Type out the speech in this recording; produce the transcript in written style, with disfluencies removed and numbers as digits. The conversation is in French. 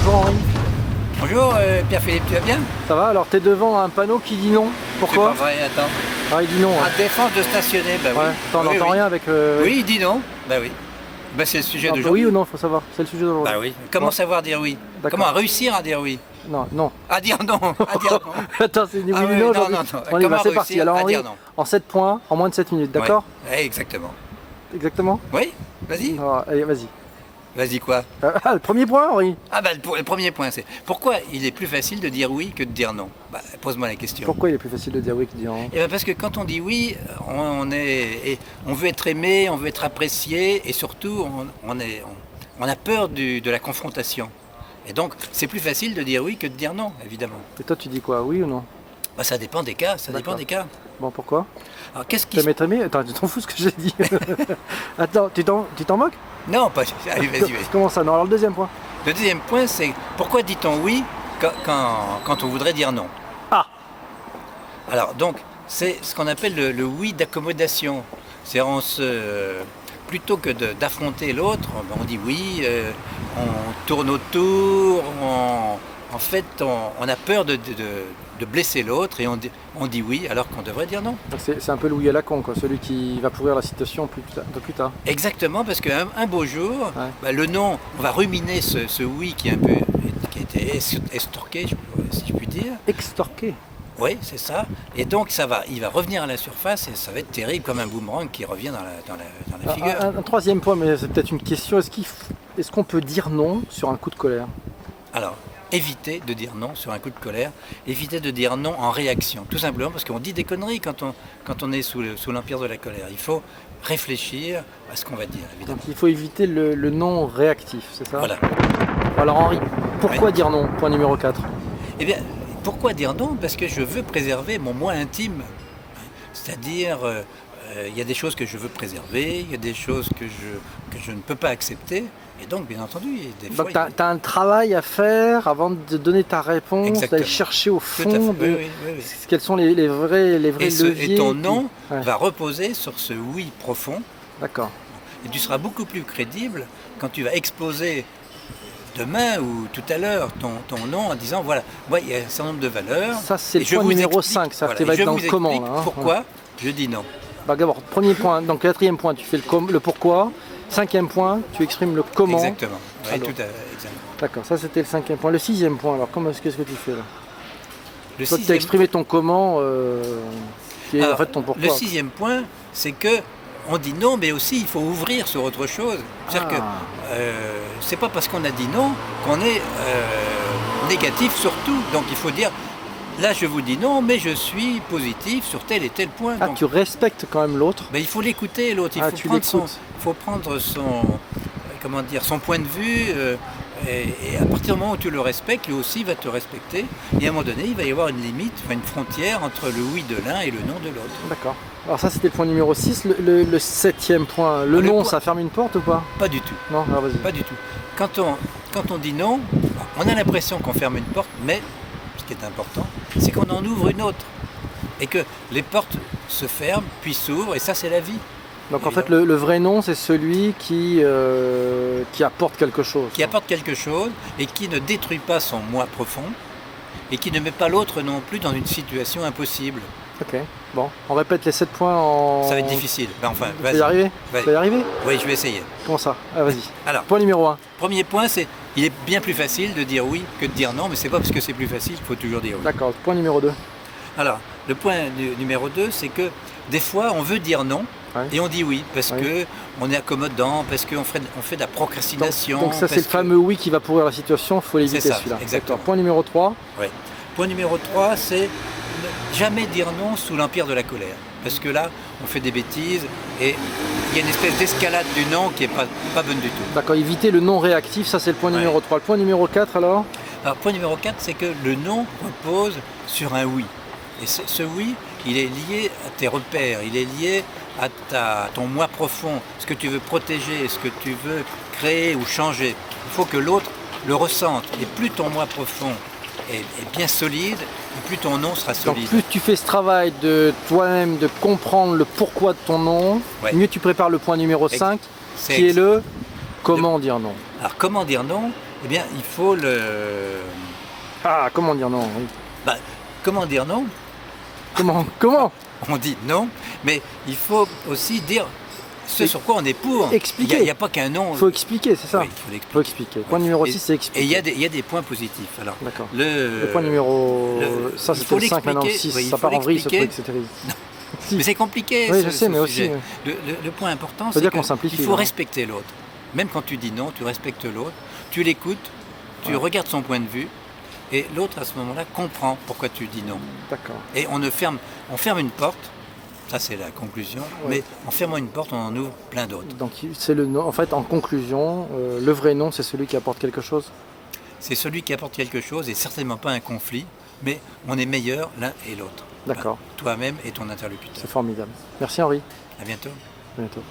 Bonjour Henri. Bonjour Pierre-Philippe, tu vas bien? Ça va? Alors t'es devant un panneau qui dit non. Pourquoi? C'est pas vrai, attends. Ah, il dit non. À défense de stationner, bah Ouais. oui. T'en Oui, entends oui. rien avec... Oui, il dit non, bah oui. Bah c'est le sujet d'aujourd'hui. Oui ou non, faut savoir. C'est le sujet d'aujourd'hui. Bah oui. Comment Bon. savoir dire oui? D'accord. Comment réussir à dire oui? Non. À dire non. À dire non. Attends, c'est ni oui Ah ni oui, non non, aujourd'hui. non. On y va, Comment c'est parti. réussir Alors à Henri, dire non? en 7 points, en moins de 7 minutes, d'accord? Ouais, exactement. Exactement. Oui, vas-y. Alors, allez, vas-y. Vas-y quoi? Le premier point Henri. Ah bah le premier point c'est pourquoi il est plus facile de dire oui que de dire non? Bah pose-moi la question. Pourquoi il est plus facile de dire oui que de dire non? Eh ben parce que quand on dit oui, on veut être aimé, on veut être apprécié et surtout on a peur de la confrontation. Et donc c'est plus facile de dire oui que de dire non, évidemment. Et toi tu dis quoi? Oui ou non? Bah, ça dépend des cas, ça dépend D'accord. des cas. Bon, pourquoi? Alors qu'est-ce qui se... T'aimes? Attends, tu t'en fous ce que j'ai dit. Attends, tu t'en moques? Non, pas... Allez, vas-y. Comment ça? Non, alors le deuxième point. Le deuxième point c'est pourquoi dit-on oui quand on voudrait dire non? Ah! Alors donc c'est ce qu'on appelle le oui d'accommodation. C'est-à-dire plutôt que d'affronter l'autre, on dit oui, on tourne autour, en fait on a peur de blesser l'autre et on dit oui alors qu'on devrait dire non. C'est un peu Louis à la con, quoi, celui qui va pourrir la situation un peu plus tard. Exactement, parce qu'un beau jour, Ouais. bah, le non, on va ruminer ce oui qui a été estorqué, si je puis dire. Extorqué. Oui, c'est ça. Et donc il va revenir à la surface et ça va être terrible comme un boomerang qui revient dans la figure. Un troisième point, mais c'est peut-être une question. Est-ce qu'on peut dire non sur un coup de colère? Alors, éviter de dire non sur un coup de colère, éviter de dire non en réaction, tout simplement parce qu'on dit des conneries quand on est sous l'empire de la colère. Il faut réfléchir à ce qu'on va dire, évidemment. Donc il faut éviter le non réactif, c'est ça? Voilà. Alors Henri, pourquoi Oui. dire non? Point numéro 4. Eh bien, pourquoi dire non? Parce que je veux préserver mon moi intime. C'est-à-dire, il y a des choses que je veux préserver, il y a des choses que je ne peux pas accepter. Et donc, bien entendu, des fois... Donc tu as un travail à faire avant de donner ta réponse, Exactement. d'aller chercher au Tout à fond fait. de Oui. quels sont les vrais leviers. Et ton non Ouais. va reposer sur ce oui profond. D'accord. Et tu seras beaucoup plus crédible quand tu vas exposer demain ou tout à l'heure ton nom en disant voilà, moi il y a un certain nombre de valeurs. Ça c'est et le je point vous numéro explique- 5, ça voilà, tu vas et je être dans vous le comment explique là. Hein. Pourquoi je dis non. Bah, d'abord, premier point, donc quatrième point, tu fais le pourquoi. Cinquième point, tu exprimes le comment. Exactement. Oui, Alors. tout à fait, exactement. D'accord, ça c'était le cinquième point. Le sixième point, alors qu'est-ce que tu fais là? Le Toi, tu as sixième exprimé ton comment, qui est Alors, en fait ton pourquoi. Le sixième point, c'est que on dit non, mais aussi il faut ouvrir sur autre chose. C'est-à-dire que c'est pas parce qu'on a dit non qu'on est négatif sur tout. Donc il faut dire, là je vous dis non, mais je suis positif sur tel et tel point. Ah, Donc, tu respectes quand même l'autre. il faut l'écouter l'autre. Il Tu faut prendre son point de vue. Et à partir du moment où tu le respectes, lui aussi va te respecter. Et à un moment donné, il va y avoir une limite, une frontière entre le oui de l'un et le non de l'autre. D'accord. Alors ça c'était le point numéro 6. Le septième point, le Le non, point- ça ferme une porte ou pas? Pas du tout. Non, alors vas-y. Pas du tout. Quand on dit non, on a l'impression qu'on ferme une porte, mais ce qui est important, c'est qu'on en ouvre une autre. Et que les portes se ferment, puis s'ouvrent, et ça c'est la vie. Donc en fait le vrai non c'est celui qui apporte quelque chose. Qui apporte quelque chose et qui ne détruit pas son moi profond, et qui ne met pas l'autre non plus dans une situation impossible. Ok, bon, on répète les 7 points en... Ça va être difficile. Ben enfin, Tu vas y vas-y. arriver? Vas-y. Tu vas y arriver? Oui, je vais essayer. Comment ça? Ah vas-y. Alors, Point numéro 1. premier point, c'est il est bien plus facile de dire oui que de dire non, mais c'est pas parce que c'est plus facile qu'il faut toujours dire oui. D'accord, point numéro 2. Alors, le point numéro 2, c'est que des fois, on veut dire non Ouais. et on dit oui parce Ouais. que on est accommodant, parce qu'on fait de la procrastination. Donc ça c'est le parce que- fameux oui qui va pourrir la situation, il faut l'éviter C'est ça, celui-là. exactement. D'accord. Point numéro 3. Ouais. Point numéro 3, c'est ne jamais dire non sous l'empire de la colère. Parce que là, on fait des bêtises et il y a une espèce d'escalade du non qui n'est pas bonne du tout. D'accord, éviter le non réactif, ça c'est le point Ouais. numéro 3. Le point numéro 4 alors? Alors, point numéro 4, c'est que le non repose sur un oui. Et ce oui, il est lié à tes repères, il est lié à ton moi profond, ce que tu veux protéger, ce que tu veux créer ou changer. Il faut que l'autre le ressente. Et plus ton moi profond est bien solide, et plus ton non sera Donc solide. plus tu fais ce travail de toi-même, de comprendre le pourquoi de ton non, Ouais. mieux tu prépares le point numéro 5, C'est qui est le comment dire non. Alors comment dire non? Eh bien, il faut le... Ah, comment dire non, oui. Bah, comment dire non? Comment On dit non, mais il faut aussi dire ce sur quoi on est pour. Expliquer. Il n'y a pas qu'un non. Il faut expliquer, c'est ça. Oui, il faut l'expliquer. Faut expliquer. Point numéro 6, c'est expliquer. Et il y a des points positifs. Alors, D'accord. Le point numéro... Ça, il c'était faut le 5, maintenant le 6. oui, Ça part en vrille, ce truc, c'est terrible. Mais c'est compliqué. Oui, je sais, mais sujet. aussi... Le point important, Faut c'est dire qu'on simplifie, qu'il faut hein. respecter l'autre. Même quand tu dis non, tu respectes l'autre, tu l'écoutes, tu regardes son point de vue, et l'autre, à ce moment-là, comprend pourquoi tu dis non. D'accord. Et on ferme une porte, ça c'est la conclusion, mais en fermant une porte, on en ouvre plein d'autres. Donc, c'est le non. En fait, en conclusion, le vrai non, c'est celui qui apporte quelque chose. C'est celui qui apporte quelque chose et certainement pas un conflit, mais on est meilleur l'un et l'autre. D'accord. Toi-même et ton interlocuteur. C'est formidable. Merci Henri. À bientôt. À bientôt.